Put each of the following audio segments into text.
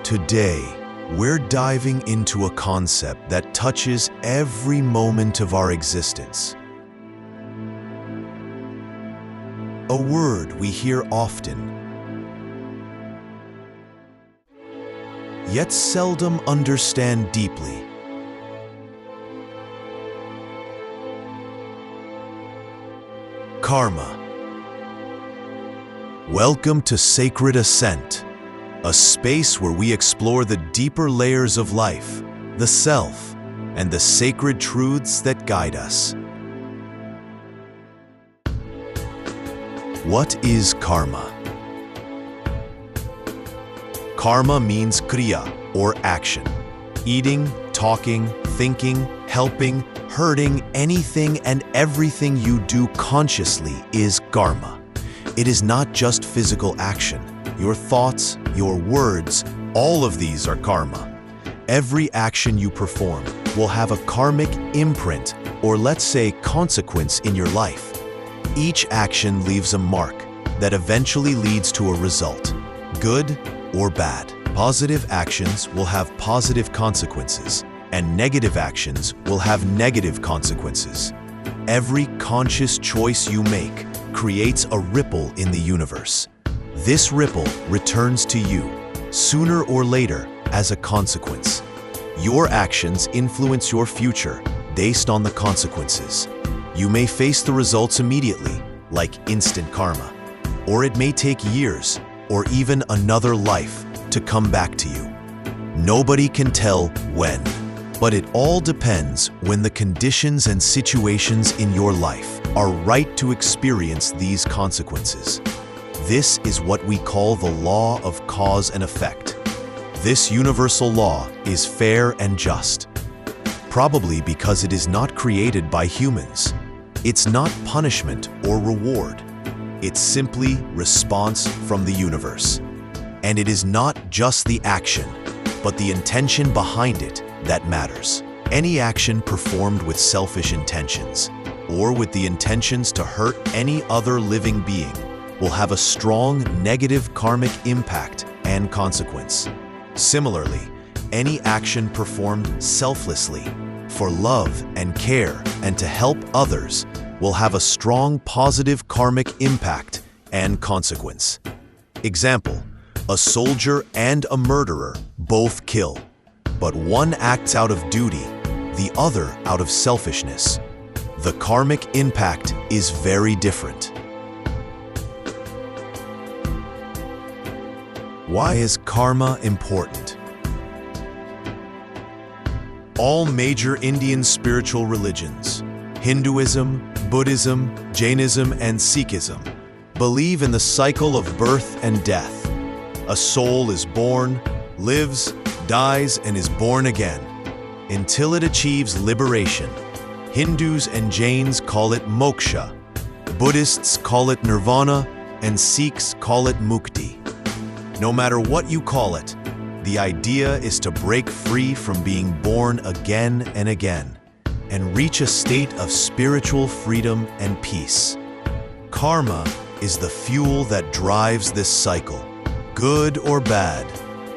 Today, we're diving into a concept that touches every moment of our existence. A word we hear often, yet seldom understand deeply. Karma. Welcome to Sacred Ascent, a space where we explore the deeper layers of life, the self, and the sacred truths that guide us. What is karma? Karma means kriya, or action. Eating, talking, thinking, helping, hurting, anything and everything you do consciously is karma. It is not just physical action. Your thoughts, your words, all of these are karma. Every action you perform will have a karmic imprint, or let's say consequence in your life. Each action leaves a mark that eventually leads to a result, good or bad. Positive actions will have positive consequences, and negative actions will have negative consequences. Every conscious choice you make creates a ripple in the universe. This ripple returns to you, sooner or later, as a consequence. Your actions influence your future based on the consequences. You may face the results immediately, like instant karma, or it may take years, or even another life, to come back to you. Nobody can tell when, but it all depends when the conditions and situations in your life are right to experience these consequences. This is what we call the law of cause and effect. This universal law is fair and just, probably because it is not created by humans. It's not punishment or reward. It's simply response from the universe. And it is not just the action, but the intention behind it that matters. Any action performed with selfish intentions, or with the intentions to hurt any other living being, will have a strong negative karmic impact and consequence. Similarly, any action performed selflessly, for love and care and to help others, will have a strong positive karmic impact and consequence. Example, a soldier and a murderer both kill, but one acts out of duty, the other out of selfishness. The karmic impact is very different. Why is karma important? All major Indian spiritual religions, Hinduism, Buddhism, Jainism, and Sikhism, believe in the cycle of birth and death. A soul is born, lives, dies, and is born again, until it achieves liberation. Hindus and Jains call it Moksha, Buddhists call it Nirvana, and Sikhs call it mukti. No matter what you call it, the idea is to break free from being born again and again, and reach a state of spiritual freedom and peace. Karma is the fuel that drives this cycle. Good or bad,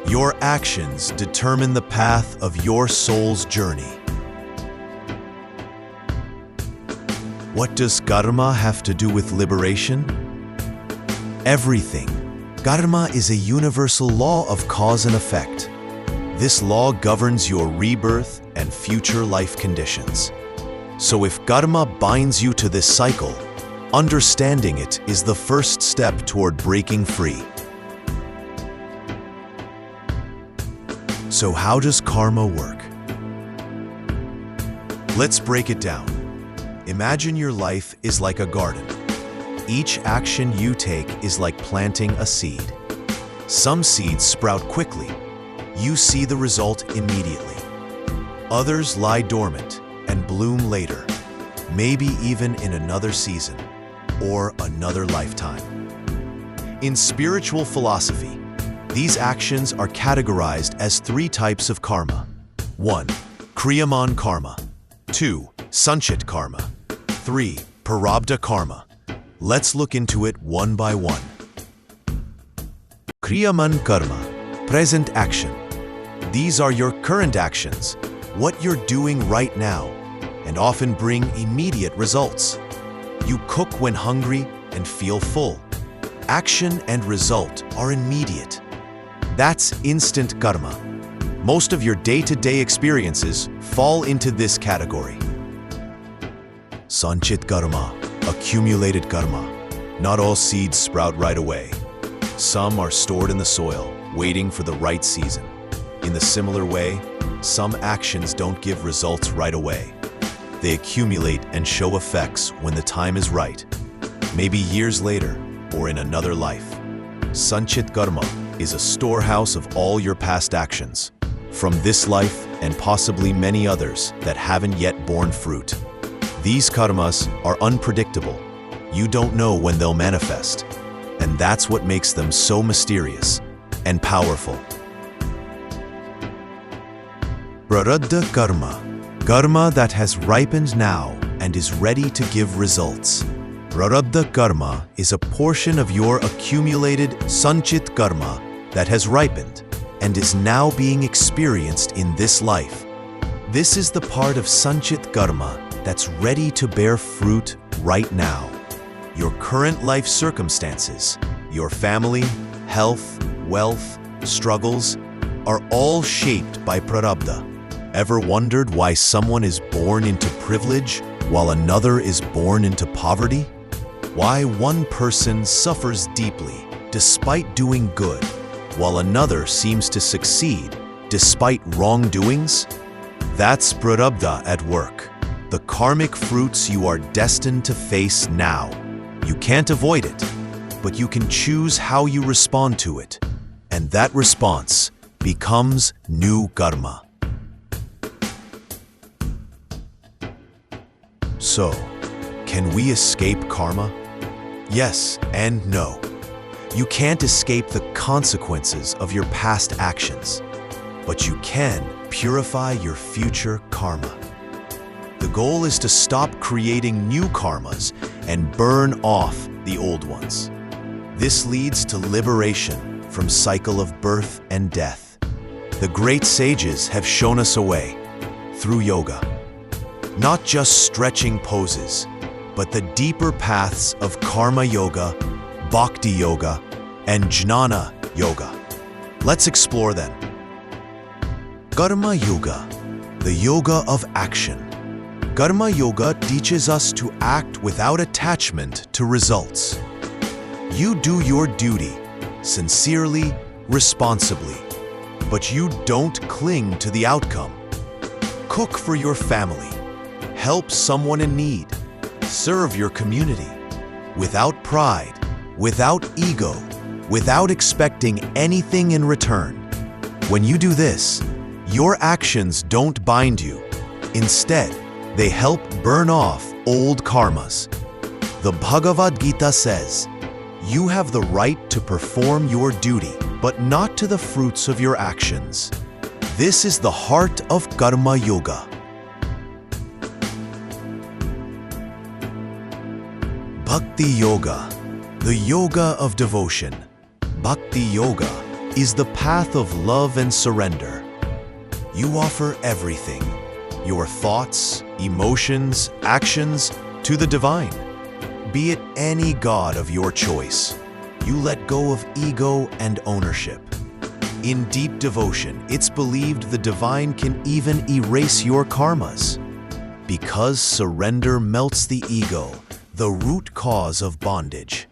your actions determine the path of your soul's journey. What does karma have to do with liberation? Everything. Karma is a universal law of cause and effect. This law governs your rebirth and future life conditions. So if karma binds you to this cycle, understanding it is the first step toward breaking free. So how does karma work? Let's break it down. Imagine your life is like a garden. Each action you take is like planting a seed. Some seeds sprout quickly. You see the result immediately. Others lie dormant and bloom later, maybe even in another season or another lifetime. In spiritual philosophy, these actions are categorized as 3 types of karma. 1. Kriyaman karma. 2. Sanchit karma. 3. Prarabdha karma. Let's look into it one by one. Kriyaman karma, present action. These are your current actions, what you're doing right now, and often bring immediate results. You cook when hungry and feel full. Action and result are immediate. That's instant karma. Most of your day-to-day experiences fall into this category. Sanchit karma, accumulated karma. Not all seeds sprout right away. Some are stored in the soil, waiting for the right season. In the similar way, some actions don't give results right away. They accumulate and show effects when the time is right, maybe years later or in another life. Sanchit karma is a storehouse of all your past actions, from this life and possibly many others that haven't yet borne fruit. These karmas are unpredictable. You don't know when they'll manifest, and that's what makes them so mysterious and powerful. Prarabdha Karma, karma that has ripened now and is ready to give results. Prarabdha Karma is a portion of your accumulated Sanchit Karma that has ripened and is now being experienced in this life. This is the part of Sanchit Karma that's ready to bear fruit right now. Your current life circumstances, your family, health, wealth, struggles, are all shaped by Prarabdha. Ever wondered why someone is born into privilege while another is born into poverty? Why one person suffers deeply despite doing good, while another seems to succeed despite wrongdoings? That's Prarabdha at work, the karmic fruits you are destined to face now. You can't avoid it, but you can choose how you respond to it, and that response becomes new karma. So, can we escape karma? Yes and no. You can't escape the consequences of your past actions, but you can purify your future karma. The goal is to stop creating new karmas and burn off the old ones. This leads to liberation from cycle of birth and death. The great sages have shown us a way through yoga. Not just stretching poses, but the deeper paths of karma yoga, Bhakti yoga, and Jnana yoga. Let's explore them. Karma yoga, the yoga of action. Karma yoga teaches us to act without attachment to results. You do your duty, sincerely, responsibly, but you don't cling to the outcome. Cook for your family, help someone in need, serve your community, without pride, without ego, without expecting anything in return. When you do this, your actions don't bind you. Instead, they help burn off old karmas. The Bhagavad Gita says, "You have the right to perform your duty, but not to the fruits of your actions." This is the heart of Karma Yoga. Bhakti Yoga, the yoga of devotion. Bhakti Yoga is the path of love and surrender. You offer everything, your thoughts, emotions, actions, to the divine. Be it any god of your choice. You let go of ego and ownership. In deep devotion, it's believed the divine can even erase your karmas. Because surrender melts the ego, the root cause of bondage.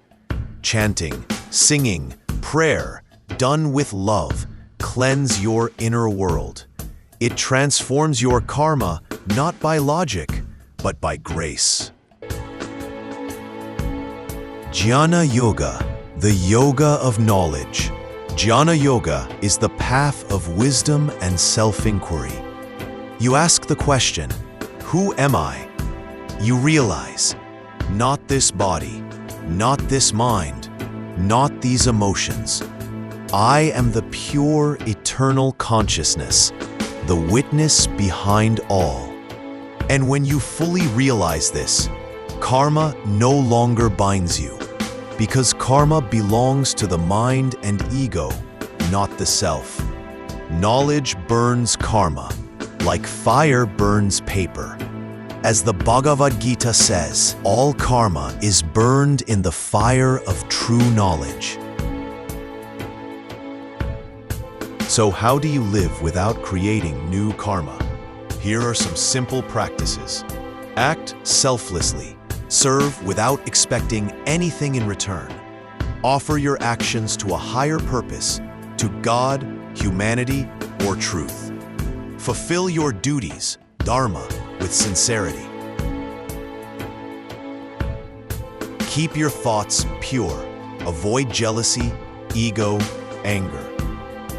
Chanting, singing, prayer, done with love, cleanse your inner world. It transforms your karma not by logic, but by grace. Jnana Yoga, the yoga of knowledge. Jnana Yoga is the path of wisdom and self-inquiry. You ask the question, who am I? You realize, not this body, not this mind, not these emotions. I am the pure, eternal consciousness, the witness behind all. And when you fully realize this, karma no longer binds you, because karma belongs to the mind and ego, not the self. Knowledge burns karma, like fire burns paper. As the Bhagavad Gita says, all karma is burned in the fire of true knowledge. So how do you live without creating new karma? Here are some simple practices. Act selflessly. Serve without expecting anything in return. Offer your actions to a higher purpose, to God, humanity, or truth. Fulfill your duties, dharma, with sincerity. Keep your thoughts pure. Avoid jealousy, ego, anger.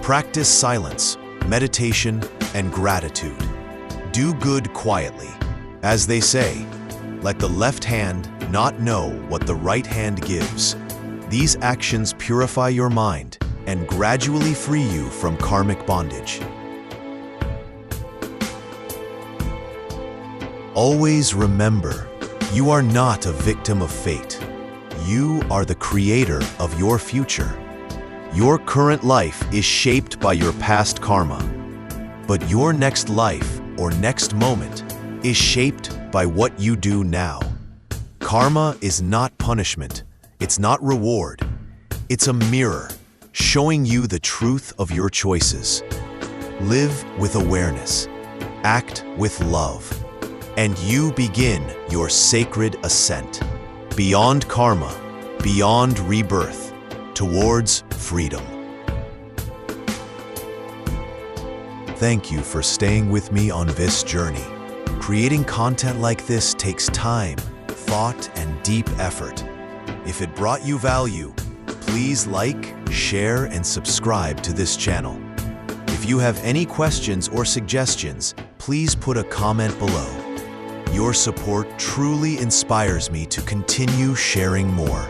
Practice silence, meditation, and gratitude. Do good quietly. As they say, let the left hand not know what the right hand gives. These actions purify your mind and gradually free you from karmic bondage. Always remember, you are not a victim of fate. You are the creator of your future. Your current life is shaped by your past karma, but your next life or next moment is shaped by what you do now. Karma is not punishment. It's not reward. It's a mirror showing you the truth of your choices. Live with awareness. Act with love. And you begin your sacred ascent. Beyond karma, beyond rebirth, towards freedom. Thank you for staying with me on this journey. Creating content like this takes time, thought, and deep effort. If it brought you value, please like, share, and subscribe to this channel. If you have any questions or suggestions, please put a comment below. Your support truly inspires me to continue sharing more.